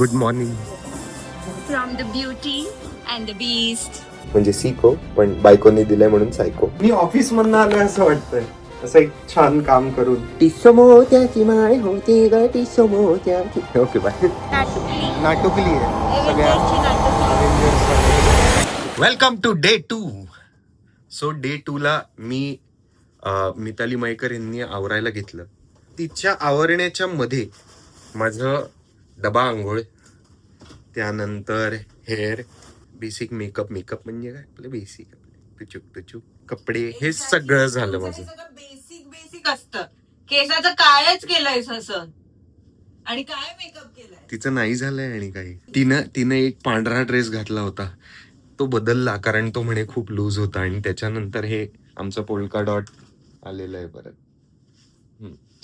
Good morning. From the beauty and the beast. म्हणजे सिको पण बायकोने दिलाय म्हणून सायको. मी ऑफिस मधनं आलोय असं वाटतंय, असं एक छान काम करून. टिसोमोत्याची माय होती ग टिसोमोत्याची. Okay bye. नाटुकली आहे सगळ्या welcome to day 2. So day 2 ला मी मिताली मयेकर यांनी आवरायला घेतलं. तिच्या आवरण्याच्या मध्ये माझं डबा आंघोळ, त्यानंतर हेअर, बेसिक मेकअप म्हणजे काय आपलं बेसिक टुचूक कपडे, हे सगळं झालं माझं. बेसिक असतं. केसाचं कायच केलंयस असं, आणि काय मेकअप केलाय तिचं नाही झालंय. आणि काही तिनं एक पांढरा ड्रेस घातला होता, तो बदलला कारण तो म्हणे खूप लूज होता. आणि त्याच्यानंतर हे आमचं पोल्का डॉट आलेलं आहे परत.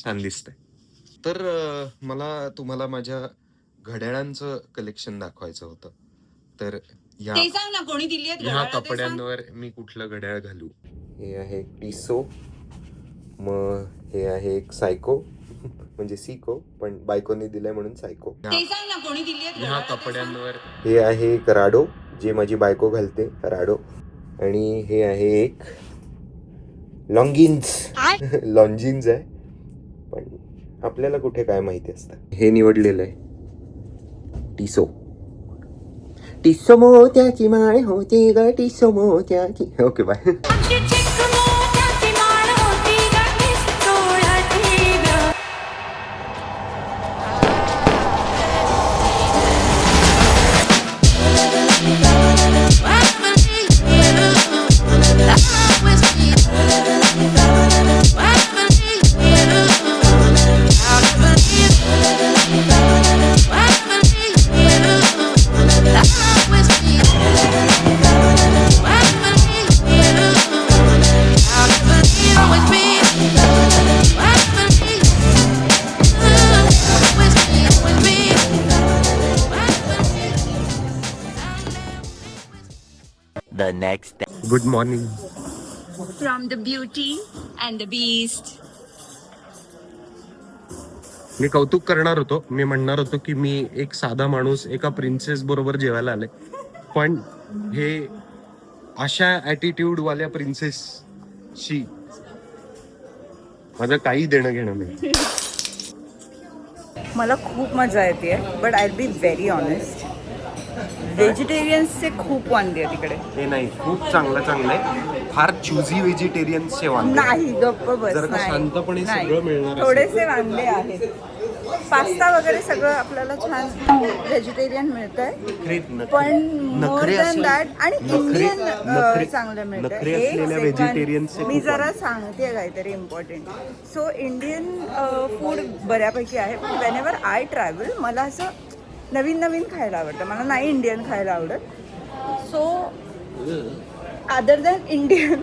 छान दिसतंय. तर मला तुम्हाला माझ्या घड्याळांचं कलेक्शन दाखवायचं होतं. तर ते सांग ना, कोणी दिली आहेत ह्या घड्याळं ते कपड्यांवर मी कुठलं घड्याळ घालू. हे आहे टिसो, मग हे आहे एक सायको म्हणजे सिको पण बायकोने दिलाय म्हणून सायको. ते सांग ना, कोणी दिली आहेत ह्या घड्याळं ते कपड्यांवर हे आहे एक राडो, जे माझी बायको घालते, राडो. आणि हे आहे एक लॉन्जिन्स आहे, पण आपल्याला कुठे काय माहिती असतं. हे निवडलेलं आहे टिसो मोत्याची माय होती ग टिसो मोत्याची. Okay bye. The next day. Good morning. From the beauty and the beast. मी कौतुक करणार होतो, मी म्हणणार होतो की मी एक साधा माणूस एका प्रिन्सेस बरोबर जेवायला आले, पण हे अशा ऍटिट्यूड वाल्या प्रिन्सेसशी माझं काही देणं घेणं नाही. मला खूप मजा येते, but I be very honest, व्हेजिटेरियन्सचे खूप वांदे आहे तिकडे. हे नाही, खूप चांगलं आहे. फार चुझी व्हेजिटेरियन्सचे वांदे नाही, गप्प बस. जर का शांतपणे सगळं मिळणार असेल. थोडेसे वांदे आहेत. पास्ता वगैरे सगळं आपल्याला छान व्हेजिटेरियन मिळत आहे, पण मोर दॅन दॅट आणि इंडियन चांगलं मिळतं. मी जरा सांगते काहीतरी इम्पॉर्टंट. सो इंडियन फूड बऱ्यापैकी आहे, पण वेन एव्हर आय ट्रॅव्हल मला असं नवीन खायला आवडतं. मला नाही इंडियन खायला आवडत. सो अदर दॅन इंडियन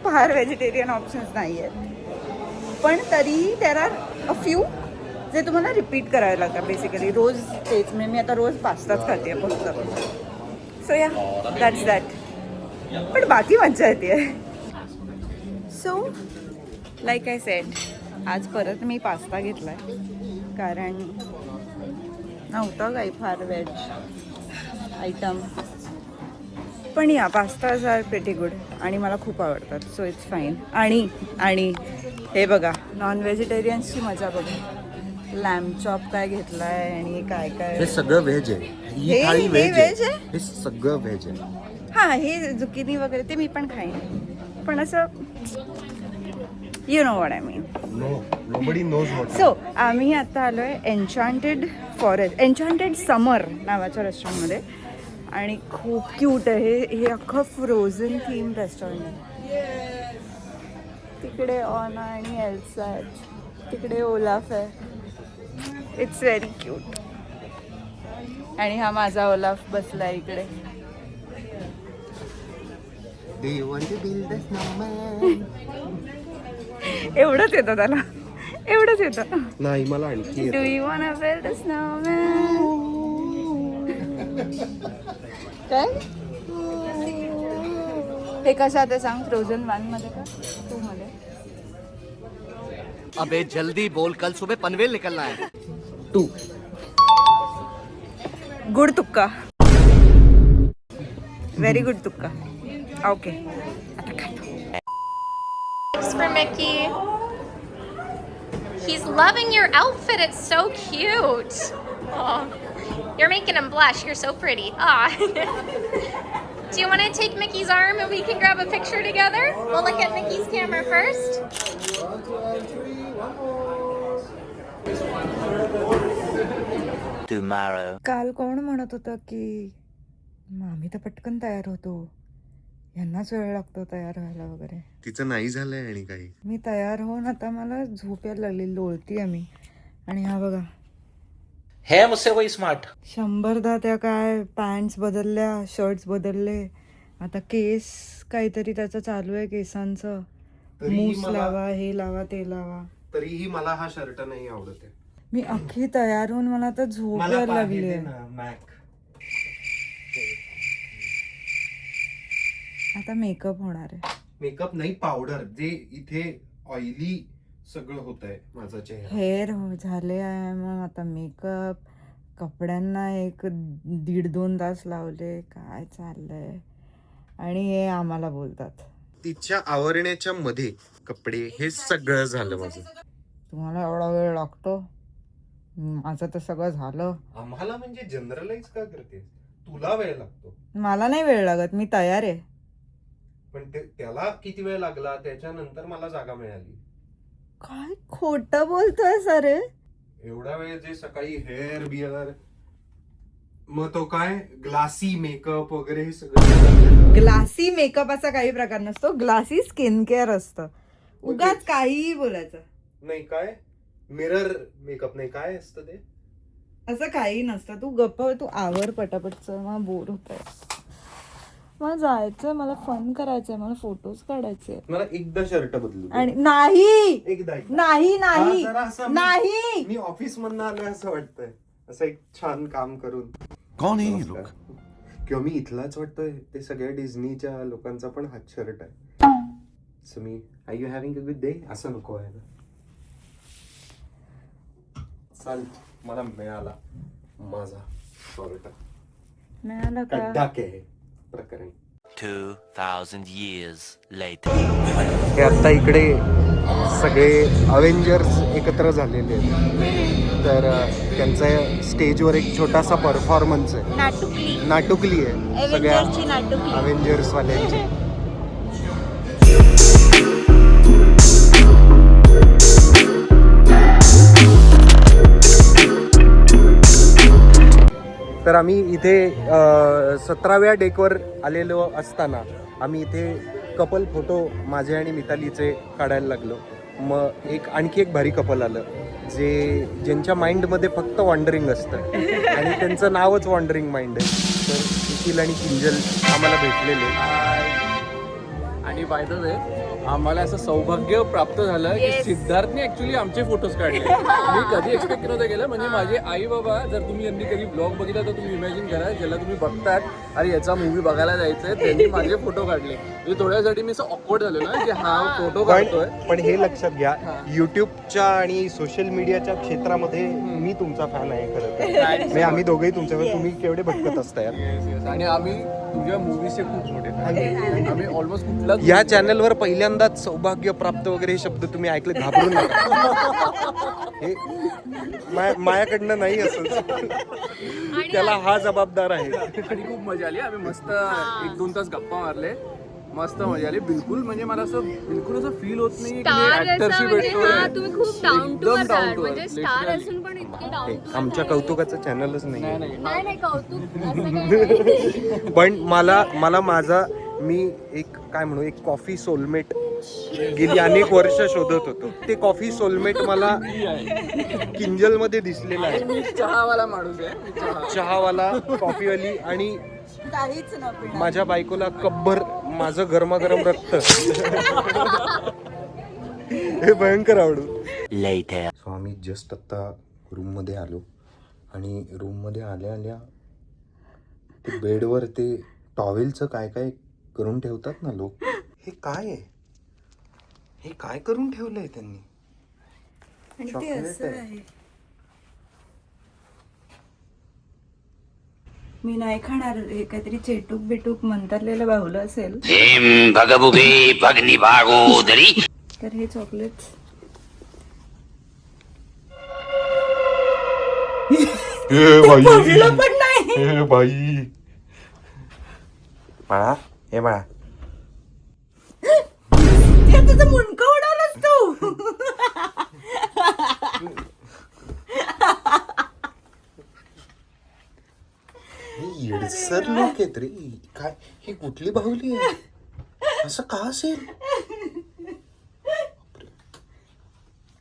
फार व्हेजिटेरियन ऑप्शन्स नाही आहेत, पण तरीही देर आर अ फ्यू जे तुम्हाला रिपीट करायला लागतात बेसिकली. रोज तेच, म्हणजे मी आता रोज पास्ताच खाते फक्त. सो या दॅट्स दॅट, पण बाकी मज्जा येते. सो लाईक आय सेड, आज परत मी पास्ता घेतला आहे कारण नव्हतं काही फार व्हेज आयटम. पण या पास्ताज आर प्रिटी गुड आणि मला खूप आवडतात. So it's fine. आणि हे बघा, नॉन व्हेजिटेरियन्सची मजा बघा. लॅम्ब चॉप काय घेतलाय आणि काय हे सगळं व्हेज आहे. ही थाळी व्हेज आहे, हे सगळं व्हेज आहे. हां, हे झुकिनी वगैरे ते मी पण खाईन, पण असं you know what I mean. Nobody knows what. So आम्ही आता आलो आहे एन्चांटेड समर नावाच्या रेस्टॉरंटमध्ये, आणि खूप क्यूट आहे. हे अख्खं फ्रोझन थीम रेस्टॉरंट आहे. तिकडे ऑना आणि एल्सा आहेत, तिकडे ओलाफ आहे. It's very cute. आणि हा माझा ओलाफ बसला इकडे. एवढंच येतं त्याला, एवढंच येतं. नाही, मला आणखी do you want to build a snowman? काय हे कसं ते सांग. फ्रोझन 1 मध्ये का 2 मध्ये? अबे जल्दी बोल, कल सुबह पनवेल निकलना है. 2 गुड तुक्का, व्हेरी गुड तुक्का. ओके, आता खातो. Thanks for Mickey. He's loving your outfit. It's so cute. Aw. You're making him blush. You're so pretty. Ah. Do you want to take Mickey's arm and we can grab a picture together? We'll look at Mickey's camera first. Tomorrow. काल कोण म्हणत होतं की आम्ही तर पटकन तयार होतो, यांनाच वेळ लागतो तयार व्हायला वगैरे. तिचं नाही झालंय आणि काही. मी तयार होऊन आता मला झोप यायला लागली, लोळतीये मी. आणि हा बघा, है मुझसे कोई स्मार्ट. 100दा त्या काय पॅन्ट्स बदलल्या, शर्ट्स बदलले. आता केस काहीतरी त्याचं चालू आहे, केसांचं. मूस लावा, हे लावा, ते लावा. तरीही मला हा शर्ट नाही आवडत आहे. मी अख्खी तयार होऊन मला आता झोप यायला लागली आहे. आता मेकअप होणार आहे. मेकअप नाही, पावडर. जे इथे ऑइली सगळं होत आहे माझा चेहरा. हेअर झाले आहे, मग आता मेकअप. कपड्यांना 1-1.5-2 तास लावले. काय चाललंय. आणि हे आम्हाला बोलतात तिच्या आवरण्याच्या मध्ये कपडे, हे सगळं झालं माझं. तुम्हाला एवढा वेळ लागतो, माझं तर सगळं झालं. आम्हाला म्हणजे जनरलाइज का करते? तुला वेळ लागतो. मला नाही वेळ लागत, मी तयार आहे. पण त्याला किती वेळ लागला, त्याच्यानंतर मला जागा मिळाली. काय खोटं बोलतोय सर. एवढा वेळ जे सकाळी हेअर बिअर, मग तो काय ग्लासी मेकअप वगैरे हे सगळं. ग्लासी मेकअप असा काही प्रकार नसतो, ग्लासी स्किन केअर असतं. उगाच काहीही बोलायचं नाही. काय मिरर मेकअप नाही, काय असतं ते? असं काही नसतं. तू गप्प, तू आवर पटापटच. मला बोर होत आहे, मला जायचंय, मला फन करायचंय, मला फोटोज काढायचे. मला एकदा शर्ट बदलू दे. आणि नाही एकदा नाही नाही हा, जरा असं नाही. मी ऑफिस मधनं आलोय असं वाटतंय, असं एक छान काम करून. कौन है ये लोग? किंवा मी इथलाच वाटतोय. ते सगळ्या डिझनीच्या लोकांचा पण हात शर्ट आहे. सो मी are you having a good day असं नको आहे. चाल, मला मिळाला माझा शर्ट. मिळालं का? खड्डा के प्रकरण. 2,000 years later. हे आता इकडे सगळे अवेंजर्स एकत्र झालेले आहेत. तर त्यांचा स्टेजवर एक छोटासा परफॉर्मन्स आहे. नाटुकली आहे सगळ्या अवेंजर्स वाल्यांची. तर आम्ही इथे 17व्या डेकवर आलेलो असताना आम्ही इथे कपल फोटो माझे आणि मितालीचे काढायला लागलो. मग आणखी एक भारी कपल आलं, ज्यांच्या माइंडमध्ये फक्त वॉन्डरिंग असतं आणि त्यांचं नावच वॉन्डरिंग माइंड आहे. तर सुशील आणि किंजल आम्हाला भेटलेले. आणि बाय द वे आम्हाला असं सौभाग्य प्राप्त झालं की सिद्धार्थने ऍक्च्युली आमचे फोटोज काढले. मी कधी एक्सपेक्ट नव्हतं केलं. म्हणजे माझे आई बाबा, जर तुम्ही यांनी कधी ब्लॉग बघितला तर तुम्ही इमॅजिन करा, ज्याला तुम्ही बघतात आणि याचा मूवी बघायला जायचंय, त्यांनी माझे फोटो काढले. म्हणजे थोड्यासाठी मी असं ऑकवर्ड झालो ना की हा फोटो काढतोय. पण हे लक्षात घ्या, युट्यूबच्या आणि सोशल मीडियाच्या क्षेत्रामध्ये मी तुमचा फॅन आहे खरं तर. म्हणजे आम्ही दोघेही तुमच्यावर, तुम्ही केवढे भटकत असता यार. आणि आम्ही तुझ्या मूवीजचे खूप मोठे fan. आम्ही ऑलमोस्ट कुठला या चॅनलवर पहिल्यांदाच सौभाग्य प्राप्त वगैरे हे शब्द तुम्ही ऐकले, घाबरून नका. हे माझ्याकडनं नाही असं, त्याला हा जबाबदार आहे. आणि खूप मजा आली. आम्ही मस्त 1-2 तास गप्पा मारले, मस्त मजा आली. बिलकुल म्हणजे मला असं बिलकुल असं फील होत नाही की मी ऍक्टरशी भेटतोय. तुम्ही खूप डाऊन टू एकदम down to म्हणजे earth, स्टार literally. असून पण इतके डाऊन टू आमच्या कौतुकाचं चॅनलच नाही. नाही कौतुक असं काही नाही. पण मला माझा, मी एक काय म्हणू, एक कॉफी सोलमेट गेली अनेक वर्ष शोधत होतो. ते कॉफी सोलमेट मला किंजल मध्ये दिसलेला आहे. मी चहावाला माणूस आहे. मी चहावाला, कॉफीवाली आणि काहीच न पिणार. माझ्या बायकोला कब्बर माझं गरमागरम रक्त. हे भयंकर आवडू. Later. सो आम्ही जस्ट आत्ता रूममध्ये आलो आणि रूममध्ये आल्या ते बेडवर ते टॉवेलचं काय काय करून ठेवतात ना लोक. हे काय आहे? हे काय करून ठेवलंय त्यांनी? आणि ते Chocolate असं आहे. आहे. मी नाही खाणार, हे काहीतरी चेटूक बिटूक म्हणतातलेलं बाहुलं असेल. तर हे चॉकलेट पडलं पण नाही. बाई बाळा, हे बाळा, ते तुझं मुंडकं उडवलंस तू. येडसर लोक आहेत रे. काय ही कुठली बाहुली आहे? असं का असेल?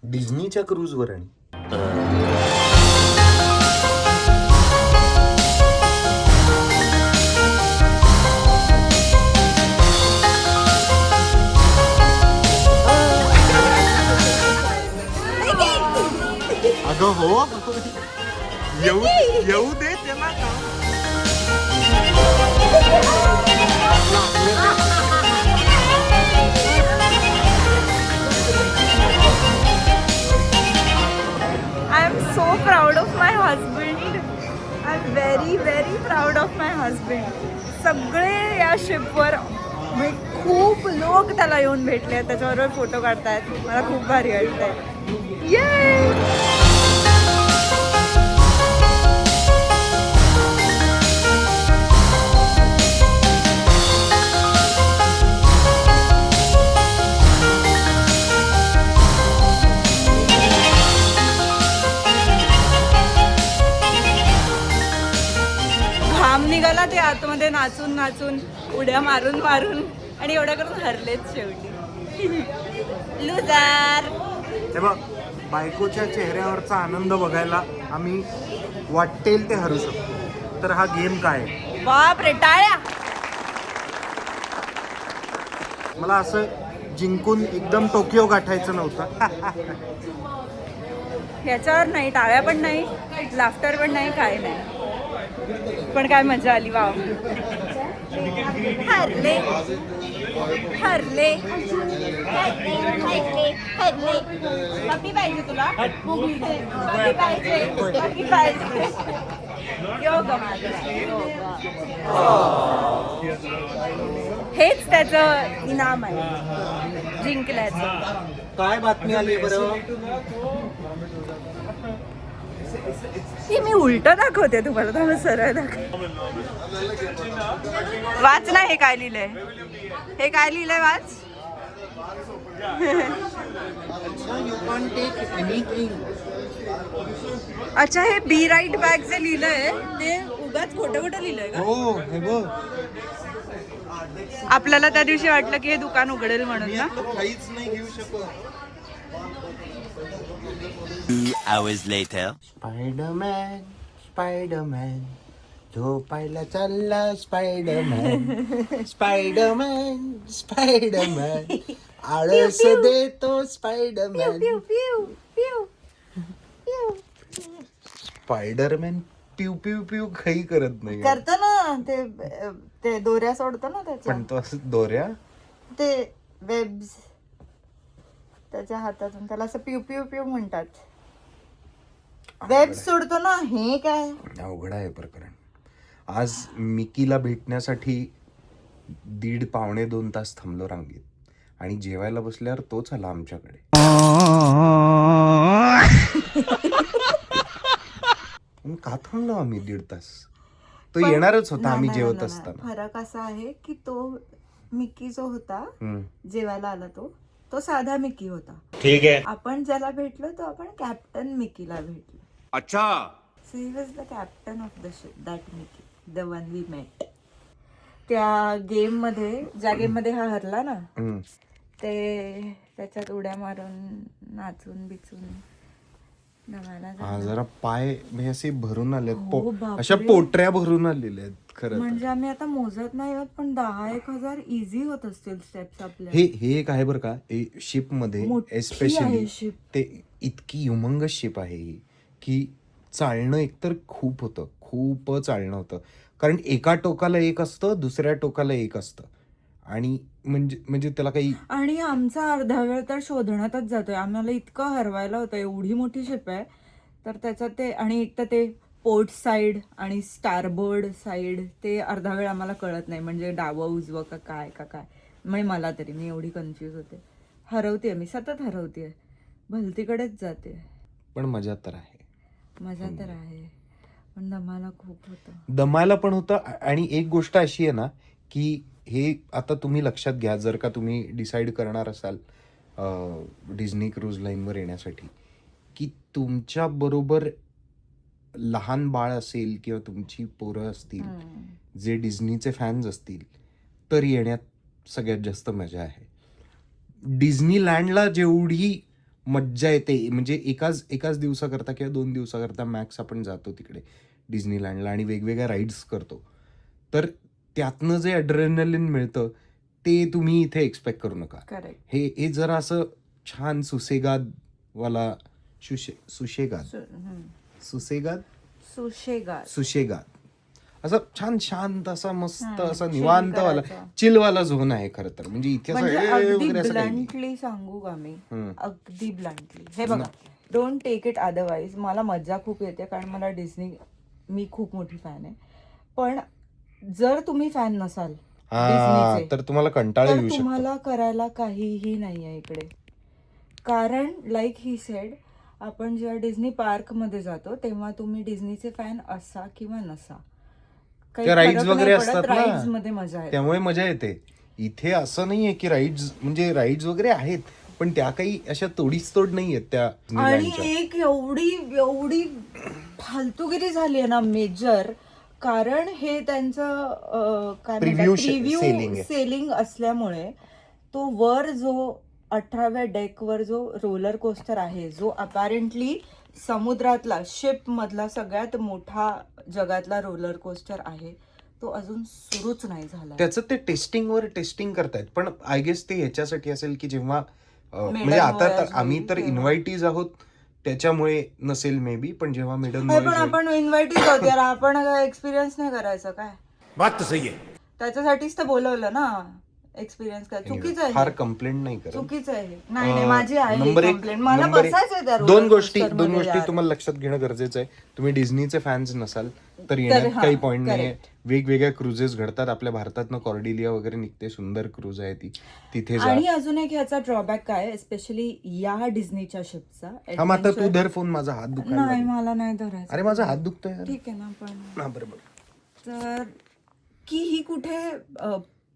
डिझनीच्या क्रूज वर आणि अगं हो, येऊ दे त्याला. I am so proud of my husband. I am very very proud of my husband. सगळे या शिपवर म्हणजे खूप लोक त्याला येऊन भेटले, त्याच्याबरोबर फोटो काढतायत. मला खूप भारी वाटतंय. ये घाम निघाला ते आतमध्ये नाचून नाचून, उड्या मारून मारून, आणि एवढ्या करून हरलेच शेवटी. लुजार. हे बघ, बायकोच्या चेहऱ्यावरचा आनंद बघायला आम्ही वाटेल ते हरू शकतो. तर हा गेम काय आहे? बाप रे, टाळ्या. मला असं जिंकून एकदम टोकियो गाठायचं नव्हतं. ह्याच्यावर नाही, टाळ्या पण नाही, लाफ्टर पण नाही, काय नाही, पण काय मजा आली. वाव. हरले हरले हरले हरले. पप्पी पाहिजे तुला? पप्पी पाहिजे, पप्पी पाहिजे. योग हेच त्याचं इनाम आहे जिंकल्याचं. काय बातमी आली बरं? ती मी उलट दाखवते तुम्हाला, तर सरळ दाखव. वाच ना, हे काय लिहिलंय, हे काय लिहिलंय, वाच. अच्छा, हे बी राईट बॅग जे लिहिलंय ते उगाच खोटं खोटं लिहिलंय का? हो, हे बघ, आपल्याला त्या दिवशी वाटलं की हे दुकान उघडेल म्हणून ना. काहीच नाही घेऊ शकत. 2 hours later. स्पायडरमॅन, स्पायडरमॅन, झोपायला चालला स्पायडरमॅन. स्पायडरमॅन, स्पायडरमॅन, आळस देतो स्पायडरमॅन. पिऊ पिऊ पिऊ. स्पायडरमॅन पिऊ पिऊ पिऊ काही करत नाही, करतो ना ते दोऱ्या सोडतो ना त्याच्या, पण तो असं दोऱ्या, ते वेब्स त्याच्या हातातून, त्याला असं पिऊ पिऊ पिऊ म्हणतात. वेब सोडतो ना. हे काय अवघड आहे प्रकरण. आज मिकीला भेटण्यासाठी 1.5-2 तास थांबलो रांगेत, आणि जेवायला बसल्यावर तोच आला आमच्याकडे. का थांबलो आम्ही 1.5 तास? तो येणारच होता आम्ही जेवत असताना. फरक असा आहे की तो मिकी जो होता जेवायला आला, तो साधा मिकी होता. ठीक है. आपण ज्याला भेटलो तो आपण कॅप्टन मिकीला भेटलो. अच्छा. So he was the captain of the ship, that Mickey, the one we met. त्या गेम मध्ये, ज्या गेम मध्ये हा हरला ना, ते त्याच्यात उड्या मारून नाचून बिचून जरा पाय म्हणजे असे भरून आले, बापरे. अशा पोटऱ्या भरून आलेल्या आहेत खरं. म्हणजे आम्ही आता मोजत नाही आहोत, पण 10,000-1,000 इझी होत असतील स्टेप्स आपल्या. हे एक आहे बरं का, शिप मध्ये एस्पेशली ship. ते इतकी ह्युमंगस शिप आहे ही, की चालणं एकतर खूप चालणं होतं. कारण एका टोकाला एक असतं, दुसऱ्या टोकाला एक असतं, आणि म्हणजे त्याला काही. आणि आमचा अर्धा वेळ तर शोधण्यातच जातोय. आम्हाला इतकं हरवायला होतं, एवढी मोठी शिप आहे तर त्याच्यात ते, आणि एक तर ते पोर्ट साईड आणि स्टारबोर्ड साईड ते अर्धा वेळ आम्हाला कळत नाही, म्हणजे डावं उजवं का काय म्हणजे मला तरी, मी एवढी कन्फ्यूज होते. हरवते मी, सतत हरवते, भलतीकडेच जाते. पण मजा तर आहे. मजा तर आहे, पण दमाला खूप होतं. दमायला पण होतं. आणि एक गोष्ट अशी आहे ना की हे आता तुम्ही लक्षात घ्या, जर का तुम्ही डिसाईड करणार असाल डिझनी क्रूज लाईनवर येण्यासाठी, की तुमच्या बरोबर लहान बाळ असेल किंवा तुमची पोरं असतील जे डिझनीचे फॅन्स असतील, तर येण्यात सगळ्यात जास्त मजा आहे. डिझनीलँडला जेवढी मज्जा येते, म्हणजे एकाच दिवसाकरता किंवा 2 दिवसाकरता मॅक्स आपण जातो तिकडे डिझनीलँडला आणि वेगवेगळ्या राईड्स करतो, तर त्यातनं जे ॲड्रेनलिन मिळतं ते तुम्ही इथे एक्सपेक्ट करू नका. करेक्ट. हे जरा असं छान सुसेगादवाला सुशेगाद असं छान शांत असा मस्त असा निवांतवाला चिलवाला झोन आहे खरं तर. म्हणजे इथे असं म्हणजे वगैरे अगदी असं काही नाही. ब्लंटली सांगू का मी, अगदी ब्लंटली हे बघा, डोंट टेक इट अदरवाईज, मला मज्जा खूप येते कारण मला डिझनी, मी खूप मोठी फॅन आहे. पण जर तुम्ही फॅन नसाल डिझनीचे, तर तुम्हाला कंटाळा तर येऊ शकतो. तुम्हाला करायला काहीही नाहीये इकडे. कारण लाईक ही सेड, आपण जेव्हा डिझनी पार्क मध्ये जातो तेव्हा तुम्ही डिझनीचे फॅन असा किंवा नसा, काही त्या राईड्स फरक वगैरे नाही पडत, असतात राईड्स ना, मध्ये मजा आहे. त्यामुळे मजा येते. इथे असं नाहीये की राईड्स वगैरे आहेत, पण त्या काही अशा तोडीच तोड नाही आहेत त्या आणि डिझनीलँडच्या. एक एवढी फालतूगिरी झाली आहे ना मेजर, कारण हे त्यांचं काय Preview प्रिव्ह्यू selling आहे. सेलिंग असल्यामुळे तो वर जो 18व्या डेकवर जो रोलर कोस्टर आहे, जो अपॅरेंटली समुद्रातला शिप मधला सगळ्यात मोठा जगातला रोलर कोस्टर आहे, तो अजून सुरूच नाही झाला. त्याचं ते टेस्टिंग करतायत. पण आय गेस ते ह्याच्यासाठी असेल की जेव्हा म्हणजे Maiden आता तर voyage आम्ही होईल तर तेव्हा. इन्व्हायटीज आहोत त्याच्यामुळे नसेल मे बी, पण जेव्हा मेडन पण आपण इन्व्हायटीच होत यार, आपण एक्सपिरियन्स नाही करायचं काय? बात तो सही है. त्याच्यासाठीच तर बोलवलं ना, एक्सपिरियन्स काय? चुकीचं आहे फार हे. कंप्लेंट नाही करत. चुकीचं आहे हे. नाही माझी आहे नंबर एक कंप्लेंट, मला नंबर एक- बसायचंय त्या दोन roller गोष्टी coaster मध्ये यार. तुम्हाला लक्षात घेणं गरजेचं आहे. तुम्ही डिझनीचे फॅन्स नसाल तर येण्यात हा, काही पॉईंट नाहीये. correct. वेगवेगळ्या क्रुजेस घडतात आपल्या भारतातनं, कॉर्डिलिया वगैरे निघते, सुंदर क्रूज आहे ती, तिथे जा. आणि अजून एक ह्याचा ड्रॉबॅक काय, स्पेशली या डिझनीच्या शिपचा. हा मग आता तू धर फोन, माझा हात दुखायला नाही, लागला. मला नाही धरायचं. अरे माझा हात दुखतोय यार. ठीक आहे ना, पण हा, बरोबर. तर की ही कुठे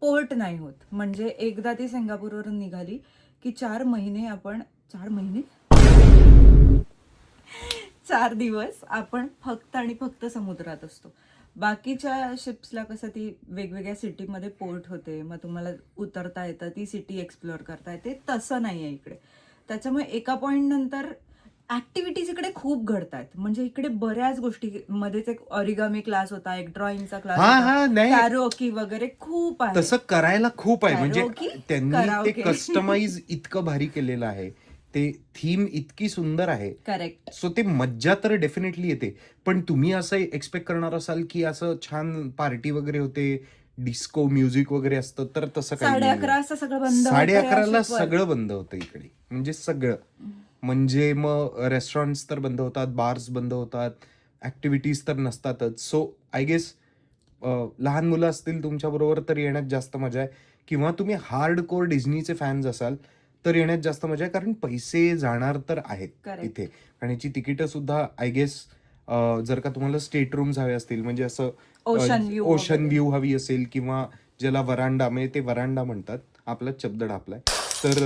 पोर्ट नाही होत. म्हणजे एकदा ती सिंगापूरवरून निघाली की 4 महिने आपण 4 दिवस आपण फक्त आणि फक्त समुद्रात असतो. बाकीच्या शिप्सला कसं ती वेगवेगळ्या सिटीमध्ये पोर्ट होते, मग तुम्हाला उतरता येतं, ती सिटी एक्सप्लोअर करता येते. तसं नाही आहे इकडे. त्याच्यामुळे एका पॉइंट नंतर ऍक्टिव्हिटीज इकडे खूप घडतात. म्हणजे इकडे बऱ्याच गोष्टी, मध्येच एक ऑरिगामी क्लास होता, एक ड्रॉइंगचा क्लास हा, होता, नाही. कॅरोकी वगैरे खूप आहे. तसं करायला खूप आहे. म्हणजे Karaoke? त्यांनी ते Karaoke. कस्टमाइज इतकं भारी केलेलं आहे, ते थीम इतकी सुंदर आहे. करेक्ट. सो ते मज्जा तर डेफिनेटली येते. पण तुम्ही असं एक्सपेक्ट करणार असाल की असं छान पार्टी वगैरे होते, डिस्को म्युझिक वगैरे असतं, तर तसं काही 11:30 वाजता सगळं बंद होतं 11:30ला या shipवर. सगळं बंद होतं इकडे. म्हणजे सगळं, म्हणजे मग रेस्टॉरंट्स तर बंद होतात, बार्स बंद होतात, ऍक्टिव्हिटीज तर नसतातच. सो आय गेस लहान मुलं असतील तुमच्या बरोबर तर येण्यात जास्त मजा आहे, किंवा तुम्ही हार्ड कोर डिझनीचे फॅन्स असाल तर येण्यात जास्त मजा आहे. कारण पैसे जाणार तर आहेत Correct. इथे, आणि याची तिकीटं सुद्धा आय गेस जर का तुम्हाला स्टेट रूम्स हवे असतील, म्हणजे असं Ocean view ओशन वगैरे. व्ह्यू हवी असेल, किंवा ज्याला वरांडा, म्हणजे ते वरांडा म्हणतात, आपला शब्द ढापलाय तर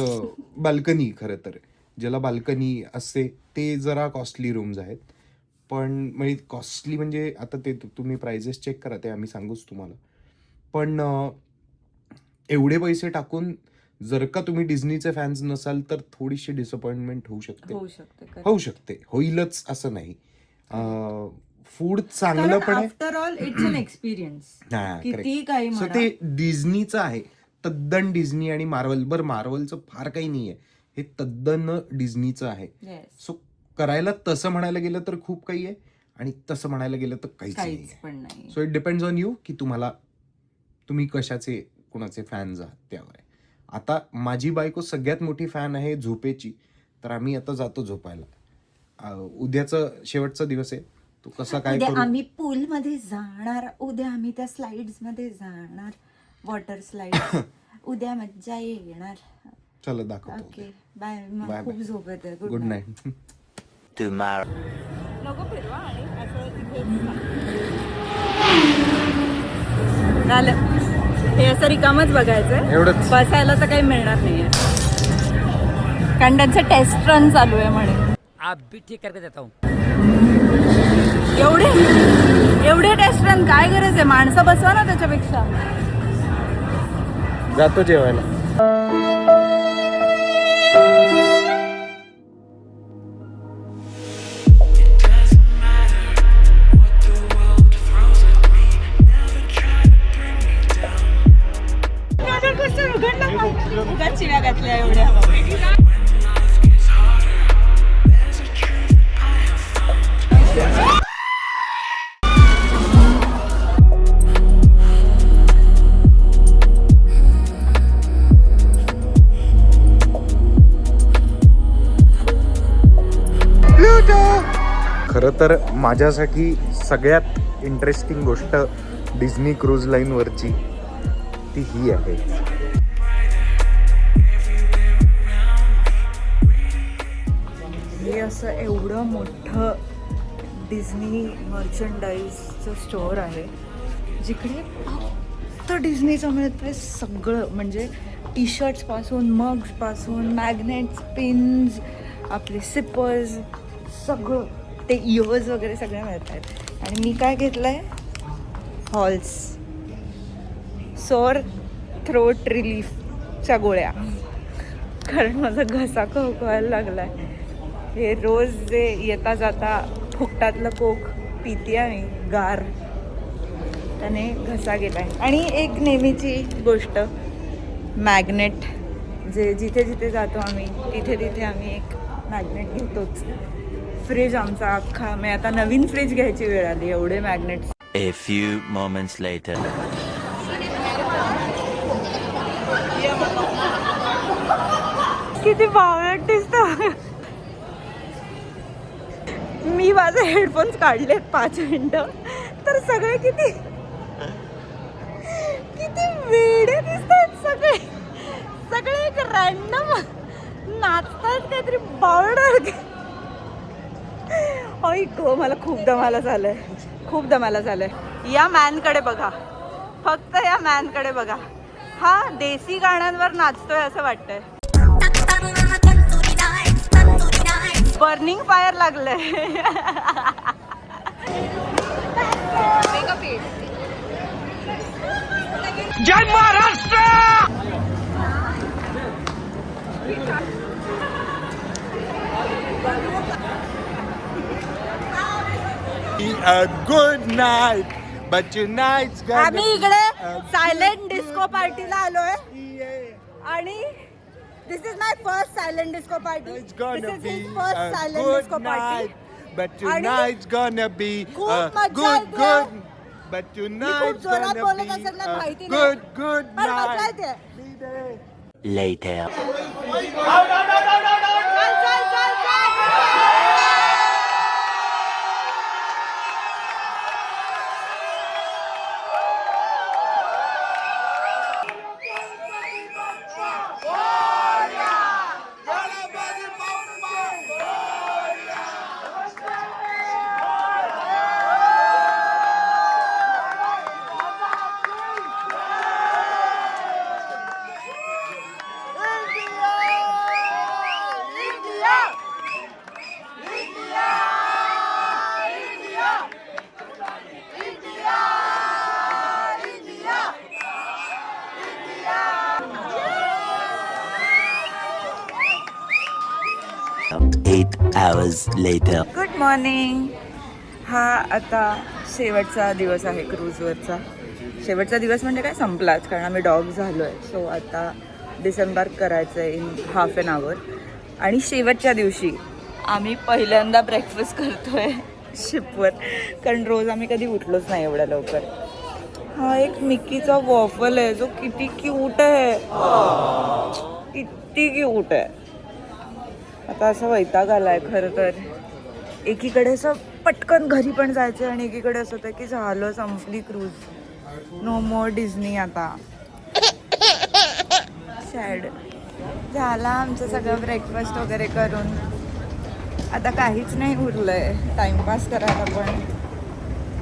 बाल्कनी, खरं तर ज्याला बाल्कनी असते ते जरा कॉस्टली रूम्स आहेत. पण म्हणजे कॉस्टली म्हणजे आता ते तुम्ही प्राइजेस चेक करा, ते आम्ही सांगूच तुम्हाला. पण एवढे पैसे टाकून जर का तुम्ही डिझनीचे फॅन्स नसाल तर थोडीशी डिसअपॉइंटमेंट होऊ शकते. होऊ शकते, होईलच असं नाही. फूड चांगलं पण आहे. After all it's an experience. किती काही सो म्हणा. ते डिझनीचं आहे, तद्दन डिझनी आणि मार्वल. बरं, मार्वलचं फार काही नाहीये, हे तद्दन डिझनीचं आहे. Yes. सो करायला तसं म्हणायला गेलं तर खूप काही आहे, आणि तसं म्हणायला गेलं तर काहीच काहीच नाही. पण नाही. So it depends on you की तुम्ही कशाचे, कुणाचे फॅन्स आहात त्यावर आहे. आता माझी बायको सगळ्यात मोठी फॅन आहे झोपेची, तर आम्ही आता जातो झोपायला. उद्याचं शेवटचा दिवस आहे, तू कसा काय उद्या करू? आम्ही पूल मध्ये जाणार, उद्या आम्ही त्या स्लाइड्स मध्ये जाणार, वॉटर स्लाइड. उद्या मज्जा येणार. चला दाखवतो. Okay bye. Bye, खूप bye. झोप येते. Good night. Tomorrow. नको फिरवा आणि असं झालं. हे असं रिकामच बघायचंय, एवढंच. बसायला तर काही मिळणार नाहीये कारण त्यांचं टेस्ट रन चालू आहे म्हणे. आप भी ठीक करके देता हूँ. एवढे टेस्ट रन काय गरज आहे? माणसं बसवा ना त्याच्यापेक्षा. जातो जेवायला. उगाच शिव्या घातल्या एवढ्या. खरं तर माझ्यासाठी सगळ्यात इंटरेस्टिंग गोष्ट डिझनी क्रूज लाईनवरची ती ही आहे. हे असं एवढं मोठं डिझनी मर्चंडाईजचं स्टोअर आहे जिकडे फक्त डिझनीचं मिळतंय सगळं. म्हणजे टी शर्ट्सपासून, मग्सपासून, मॅग्नेट्स, पिन्स, आपले सिपर्स, सगळं. ते इयर्स वगैरे सगळे मिळत आहेत. आणि मी काय घेतलं आहे? हॉल्स सोअर थ्रोट रिलीफच्या गोळ्या, कारण माझा घसा खवखवायला लागला आहे. हे रोज जे येता जाता फुकटातलं कोक पिते आहे मी, गार, त्याने घसा गेला आहे. आणि एक नेहमीची गोष्ट, मॅग्नेट. जे जिथे जिथे जातो आम्ही तिथे तिथे आम्ही एक मॅग्नेट घेतोच. फ्रीज आमचा अख्खा, मी आता नवीन फ्रीज घ्यायची वेळ आली, एवढे magnets. A few moments later. किती बावळट दिसतं. मी माझे हेडफोन्स काढलेत 5 मिनिटं तर सगळे किती किती वेडे दिसतात. सगळे सगळे एक रॅन्डम नाचतात काहीतरी बावळट. ऐक, मला खूप दमाला झालंय, खूप दमाला झालंय. या मॅनकडे बघा, फक्त या मॅनकडे बघा. हा देसी गाण्यांवर नाचतोय असं वाटतंय. बर्निंग फायर लागलंय. जय Maharashtra. Good night but tonight's आम्ही इकडे सायलेंट डिस्को पार्टीला आलोय आणि this is my first silent disco party. It's gonna this be is first a silent good disco party. night, but tonight's gonna be खूप a मजा good, येते. good. But मी खूप tonight's जोरात gonna बोलत be असेल ना, a माहिती नाही. good, good पण मजा night. येते. Be there. Later. चल, चल, चल, चल. Eight hours later. Good morning. हा आता शेवटचा दिवस आहे क्रूजवरचा. शेवटचा दिवस म्हणजे काय, संपलाच, कारण आम्ही डॉग झालो आहे. सो आता डिसेंबर्क करायचं आहे इन हाफ एन आवर. आणि शेवटच्या दिवशी आम्ही पहिल्यांदा ब्रेकफास्ट करतोय शिपवर, कारण रोज आम्ही कधी उठलोच नाही एवढ्या लवकर. हा एक मिकीचा वॉफल आहे जो किती क्यूट आहे, किती क्यूट आहे. आता असं वैताग आलाय खरं तर. एकीकडे असं पटकन घरी पण जायचं आणि एकीकडे असं होतं की झालं, संपली क्रूज, नो मोर डिझनी आता. सॅड. झाला आमचं सगळं ब्रेकफास्ट वगैरे करून. आता काहीच नाही उरलंय टाइमपास करायला पण.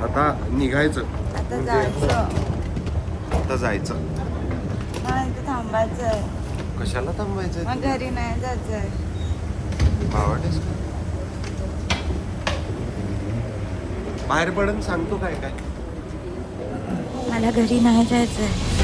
आता निघायचं. आता जायचं. आता जायचं. हा इथे थांबायचंय. कशाला थांबायचं? मग घरी नाही जायचंय. भावाटेस बाहेर पडून सांगतो काय काय. मला घरी नाही जायचंय.